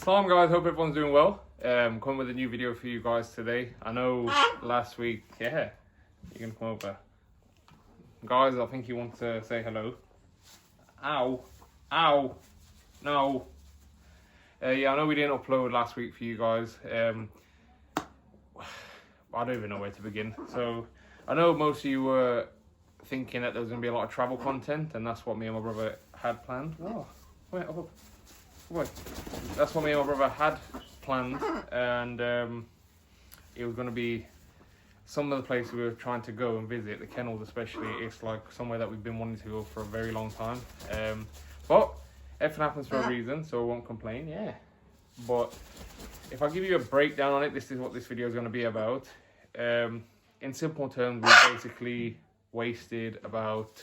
Salam guys, hope everyone's doing well. Coming with a new video for you guys today. I know last week, yeah, you can come over. Guys, I think you want to say hello. Ow, ow, no. Yeah, I know we didn't upload last week for you guys. I don't even know where to begin. So, I know most of you were thinking that there was going to be a lot of travel content, and that's what me and my brother had planned. Oh, wait, oh. Wait. That's what me and my brother had planned, and it was going to be some of the places we were trying to go and visit, the kennels especially. It's like somewhere that we've been wanting to go for a very long time. But everything happens for a reason, so I won't complain, yeah. But if I give you a breakdown on it, this is what this video is going to be about. In simple terms, we basically wasted about,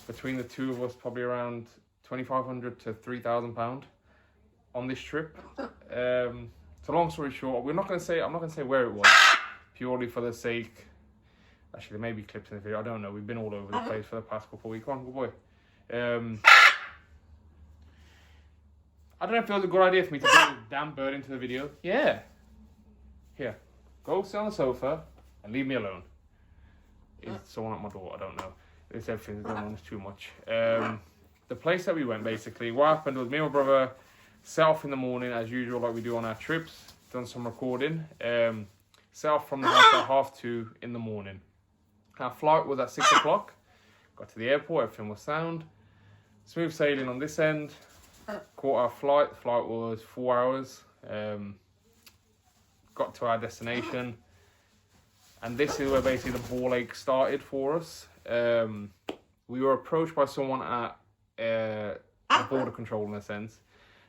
between the two of us, probably around £2,500 to £3,000 on this trip. So long story short, I'm not going to say where it was, purely for the sake. Actually, there may be clips in the video. I don't know. We've been all over the place for the past couple of weeks. Come on, good boy. I don't know if it was a good idea for me to bring this damn bird into the video. Yeah. Here, go sit on the sofa and leave me alone. Is someone at my door? I don't know. This everything's going on too much. The place that we went, basically, what happened was me and my brother set off in the morning as usual, like we do on our trips. Done some recording. Set off from the house at 2:30 in the morning. Our flight was at 6 o'clock. Got to the airport, everything was sound. Smooth sailing on this end. Caught our flight. The flight was 4 hours. Got to our destination. And this is where basically the ball ache started for us. We were approached by someone at border control, in a sense,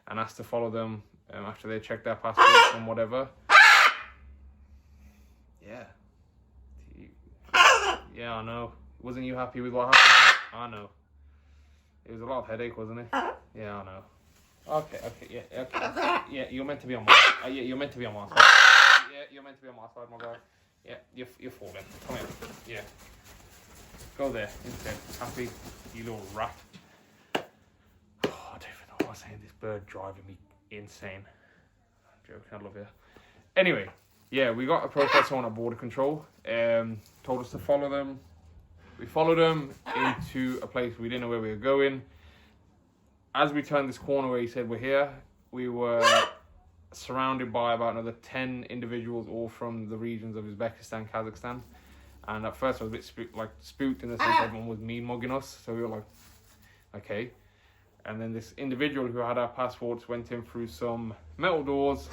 and asked to follow them after they checked their passports and whatever. Yeah, I know. Wasn't you happy with what happened? I know. It was a lot of headache, wasn't it? Yeah, I know. Okay, yeah, you're meant to be on my side. Yeah, you're meant to be on my side. Yeah, you're meant to be on my side, my guy. Yeah, you're falling. Come here. Yeah. Go there instead. Happy, you little rat. Oh, I don't even know what I was saying. This bird driving me insane. I'm joking, I love you. Anyway, yeah, we got approached by someone at border control. Told us to follow them. We followed them into a place we didn't know where we were going. As we turned this corner where he said we're here, we were surrounded by about another 10 individuals, all from the regions of Uzbekistan, Kazakhstan. And at first I was a bit spooked in the sense everyone was mean mugging us. So we were like, okay. And then this individual who had our passports went in through some metal doors,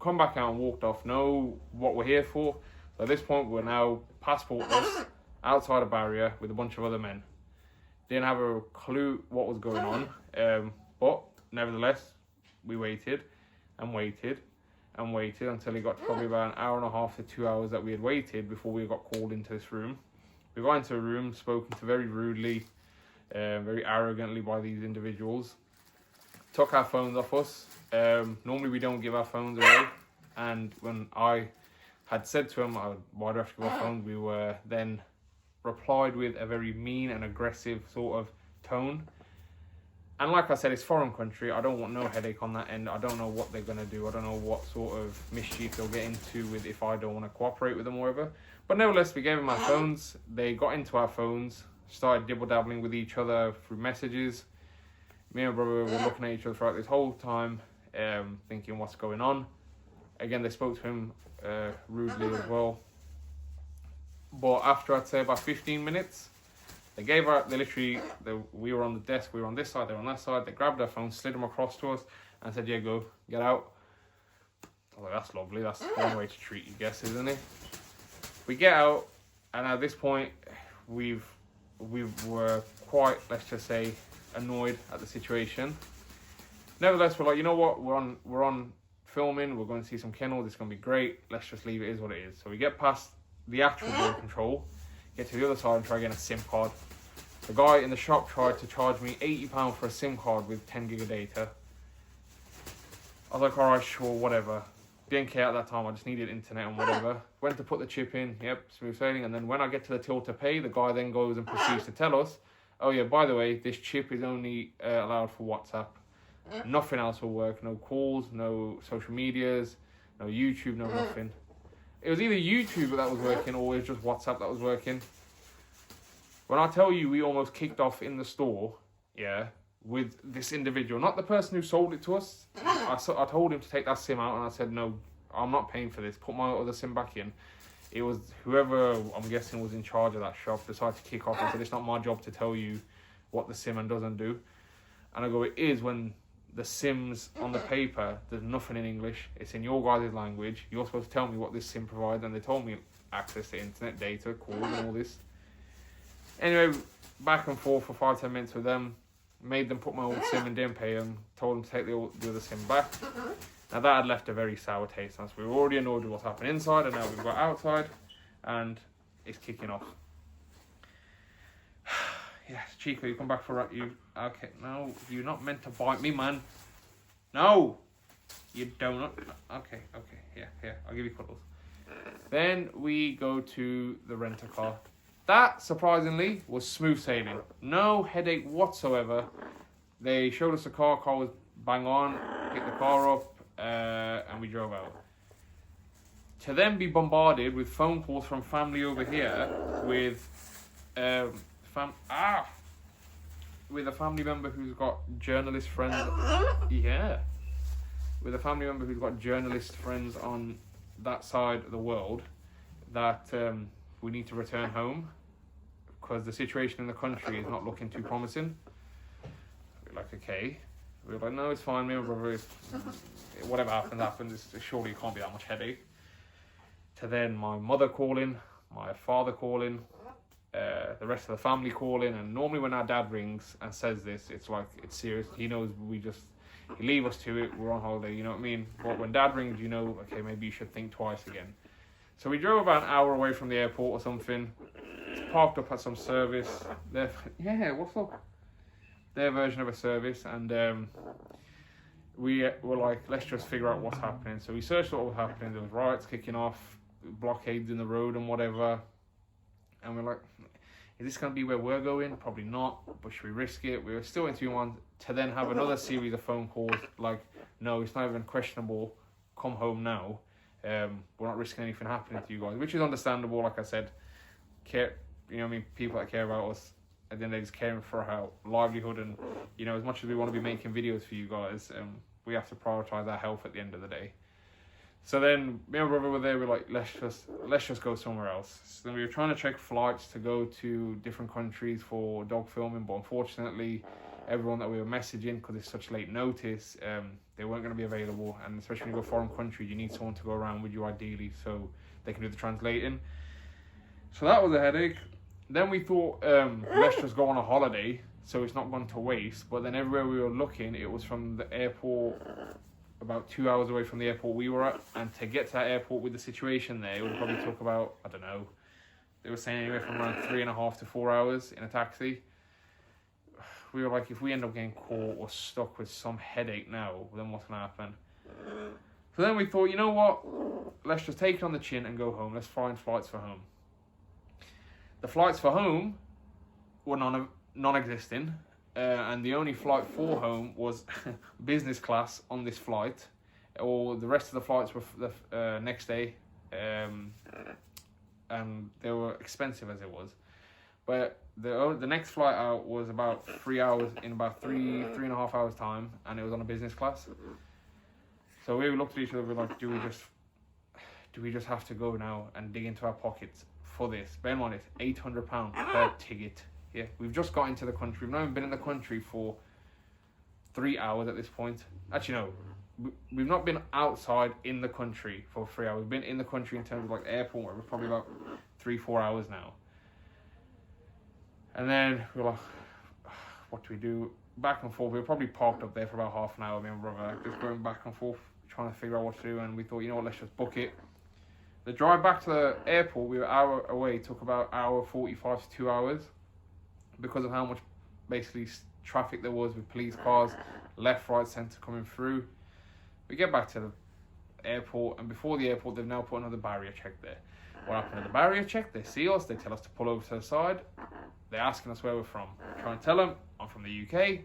come back out and walked off. Know what we're here for. So at this point we're now passportless outside a barrier with a bunch of other men. Didn't have a clue what was going on. But nevertheless, we waited and waited and waited until it got to probably about an hour and a half to 2 hours that we had waited before we got called into this room. We got into a room, spoken to very rudely, very arrogantly by these individuals. Took our phones off us. Normally we don't give our phones away. And when I had said to him, why do I have to give our phones? We were then replied with a very mean and aggressive sort of tone. And like I said, it's foreign country. I don't want no headache on that end. I don't know what they're going to do. I don't know what sort of mischief they'll get into with if I don't want to cooperate with them or whatever. But nevertheless, we gave them our phones. They got into our phones, started dibble-dabbling with each other through messages. Me and my brother were looking at each other throughout this whole time, thinking what's going on. Again, they spoke to him rudely as well. But after, I'd say, about 15 minutes, we were on the desk, we were on this side, they were on that side. They grabbed our phones, slid them across to us, and said, yeah, go, get out. I was like, that's lovely. That's one way to treat you guests, isn't it? We get out, and at this point, we were quite, let's just say, annoyed at the situation. Nevertheless, we're like, you know what? We're on filming. We're going to see some kennels. It's going to be great. Let's just leave it as what it is. So we get past the actual border control, get to the other side and try getting a SIM card. The guy in the shop tried to charge me £80 for a SIM card with 10 gig of data. I was like, all right, sure, whatever. Didn't care at that time. I just needed internet and whatever. Went to put the chip in. Yep, smooth sailing. And then when I get to the till to pay, the guy then goes and proceeds to tell us, oh yeah, by the way, this chip is only allowed for WhatsApp. Nothing else will work. No calls, no social medias, no YouTube, no nothing. It was either YouTube that was working or it was just WhatsApp that was working. When I tell you we almost kicked off in the store, yeah, with this individual, not the person who sold it to us. I told him to take that SIM out and I said, no, I'm not paying for this. Put my other SIM back in. It was whoever, I'm guessing, was in charge of that shop decided to kick off and said, it's not my job to tell you what the SIM and doesn't do. And I go, it is when the SIMs on the paper, there's nothing in English. It's in your guys' language. You're supposed to tell me what this SIM provides. And they told me access to internet, data, calls and all this. Anyway, back and forth for 5-10 minutes with them. Made them put my old SIM and didn't pay them. Told them to take the other SIM back. Now that had left a very sour taste on us. We were already annoyed with what's happened inside and now we've got outside and it's kicking off. Yes, Chico, you come back for you. Okay, no, you're not meant to bite me, man. No, you don't. Okay, yeah, I'll give you cuddles. Then we go to the rent-a-car. That, surprisingly, was smooth sailing. No headache whatsoever. They showed us the car was bang on, picked the car up, and we drove out. To then be bombarded with phone calls from family over here with with a family member who's got journalist friends. Yeah, with a family member who's got journalist friends on that side of the world that we need to return home because the situation in the country is not looking too promising. We're like, okay. We were like, no, it's fine. Me and my brother, whatever happens. Surely it can't be that much headache. To then my mother calling, my father calling, the rest of the family calling. And normally when our dad rings and says this, it's like, it's serious. He knows he leave us to it. We're on holiday, you know what I mean? But when dad rings, you know, okay, maybe you should think twice again. So we drove about an hour away from the airport or something. Parked up at some service. Yeah, what's up? Their version of a service, and we were like, let's just figure out what's happening. So we searched what was happening. There was riots kicking off, blockades in the road and whatever. And we're like, is this going to be where we're going? Probably not, but should we risk it? We were still interviewing one to then have another series of phone calls like, no, it's not even questionable. Come home now. We're not risking anything happening to you guys, which is understandable. Like I said, care, you know what I mean? People that care about us, and then they're just caring for our livelihood. And, you know, as much as we want to be making videos for you guys, we have to prioritize our health at the end of the day. So then me and my brother were there. We're like, let's just go somewhere else. So then we were trying to check flights to go to different countries for dog filming, but unfortunately, everyone that we were messaging, because it's such late notice, they weren't going to be available. And especially when you go foreign countries, you need someone to go around with you ideally, so they can do the translating. So that was a headache. Then we thought, let's just go on a holiday, so it's not going to waste. But then everywhere we were looking, it was from the airport, about 2 hours away from the airport we were at. And to get to that airport with the situation there, it would probably took about, I don't know, they were saying anywhere from around 3.5 to 4 hours in a taxi. We were like, if we end up getting caught or stuck with some headache now, then what's going to happen? So then we thought, you know what? Let's just take it on the chin and go home. Let's find flights for home. The flights for home were non-existing, and the only flight for home was business class on this flight, or the rest of the flights were the next day, and they were expensive as it was. But the next flight out was about 3 hours, in about 3.5 hours time, and it was on a business class. So we looked at each other, we were like, do we just have to go now and dig into our pockets for this? Bear in mind, it's £800 per ticket. Yeah, we've just got into the country. We've not even been in the country for 3 hours at this point. Actually, no, we've not been outside in the country for 3 hours. We've been in the country in terms of like airport, where we're probably about 3-4 hours now. And then we were like, what do we do? Back and forth. We were probably parked up there for about half an hour, me and my brother, just going back and forth, trying to figure out what to do. And we thought, you know what, let's just book it. The drive back to the airport, we were an hour away, took about hour 45 to 2 hours because of how much basically traffic there was with police cars, left, right, centre coming through. We get back to the airport, and before the airport, they've now put another barrier check there. What happened at the barrier check? They see us, they tell us to pull over to the side. They're asking us where we're from. I try and tell them I'm from the UK.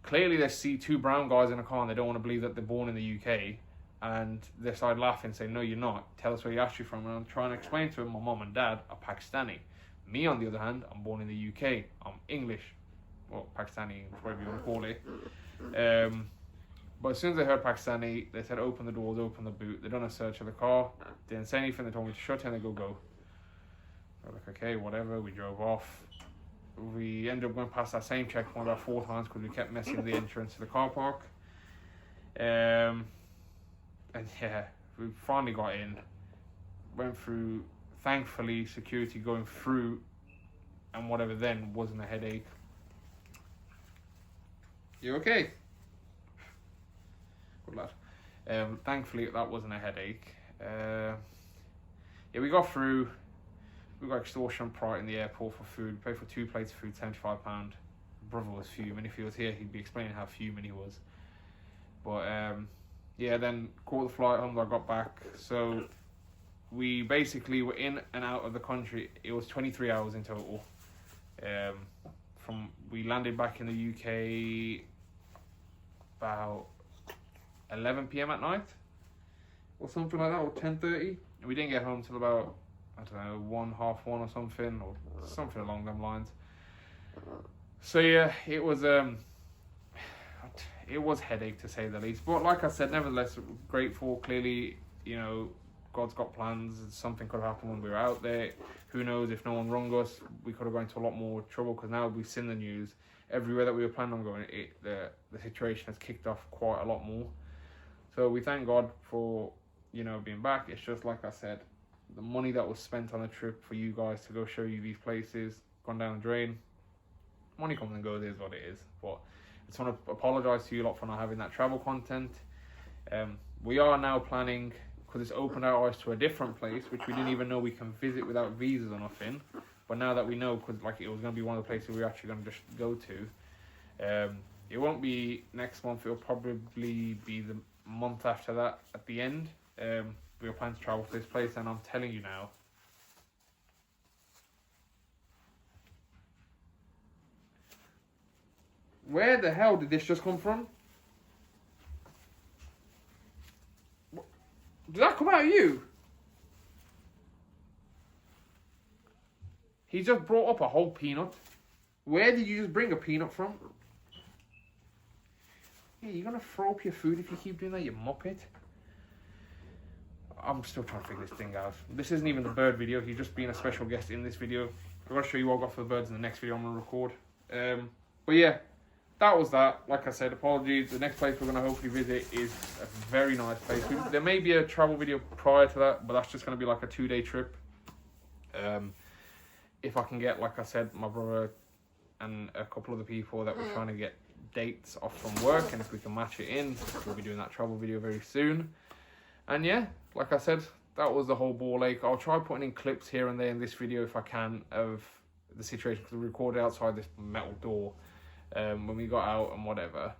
clearly they see two brown guys in a car and they don't want to believe that they're born in the UK, and they start laughing, saying, no, you're not. Tell us where you're actually from. And I'm trying to explain to them, my mum and dad are Pakistani. Me, on the other hand, I'm born in the UK. I'm English. Well, Pakistani, whatever you want to call it. But as soon as they heard Pakistani, they said, open the doors, open the boot. They done a search of the car. They didn't say anything. They told me to shut it and they go. I was like, okay, whatever. We drove off. We ended up going past that same checkpoint about 4 times because we kept messing with the entrance to the car park. And yeah, we finally got in. Went through, thankfully, security going through, and whatever then wasn't a headache. You okay? Good lad. Thankfully, that wasn't a headache. Yeah, we got through. We got extortion right in the airport for food. We paid for 2 plates of food, £75. Brother was fuming. If he was here, he'd be explaining how fuming he was. But yeah, then caught the flight home. I got back. So we basically were in and out of the country. It was 23 hours in total. We landed back in the UK about 11 p.m. at night, or something like that, or 10:30. And we didn't get home till about, I don't know, 1, half 1 or something along them lines. So yeah, it was headache to say the least. But like I said, nevertheless, grateful. Clearly, you know, God's got plans. Something could happen when we were out there. Who knows, if no one rung us, we could have gone into a lot more trouble, because now we've seen the news. Everywhere that we were planning on going, the situation has kicked off quite a lot more. So we thank God for, you know, being back. It's just like I said, the money that was spent on the trip for you guys to go show you these places, gone down the drain. Money comes and goes, is what it is. But I just want to apologise to you lot for not having that travel content. We are now planning, because it's opened our eyes to a different place, which we didn't even know we can visit without visas or nothing. But now that we know, because like it was going to be one of the places we were actually going to just go to, it won't be next month. It'll probably be the month after that at the end. We were planning to travel to this place, and I'm telling you now, where the hell did this just come from? Did that come out of you? He just brought up a whole peanut. Where did you just bring a peanut from? Yeah, you're gonna throw up your food if you keep doing that, you muppet. I'm still trying to figure this thing out. This isn't even the bird video. He's just being a special guest in this video. I'm gonna show you what I got for the birds in the next video I'm gonna record. But yeah, that was that. Like I said, apologies. The next place we're gonna hopefully visit is a very nice place. There may be a travel video prior to that, but that's just gonna be like a 2-day trip. If I can get, like I said, my brother and a couple of the people that we're trying to get dates off from work, and if we can match it in, we'll be doing that travel video very soon. And yeah, like I said, that was the whole ball ache. I'll try putting in clips here and there in this video if I can of the situation, because we recorded outside this metal door when we got out and whatever.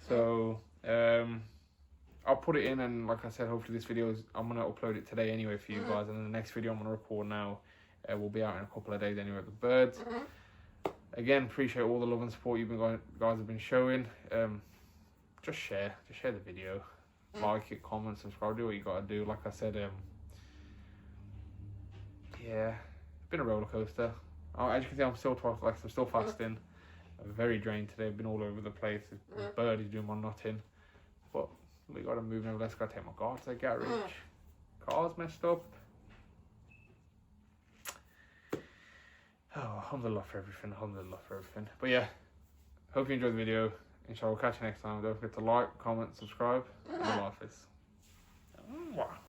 So I'll put it in, and like I said, hopefully this video I'm going to upload it today anyway for you guys, and then the next video I'm going to record now will be out in a couple of days anyway with the birds. Again, appreciate all the love and support guys have been showing. Just share the video, like it, comment, subscribe, do what you gotta do. Like I said, yeah, it's been a roller coaster. As you can see, I'm still fasting. I'm very drained today. I've been all over the place. The bird is doing my nutting, but we gotta move now. Let's go take my car to the garage. Car's messed up. Oh, alhamdulillah for everything, But yeah, hope you enjoyed the video. Inshallah, we'll catch you next time. Don't forget to like, comment, subscribe, and Allah Hafiz.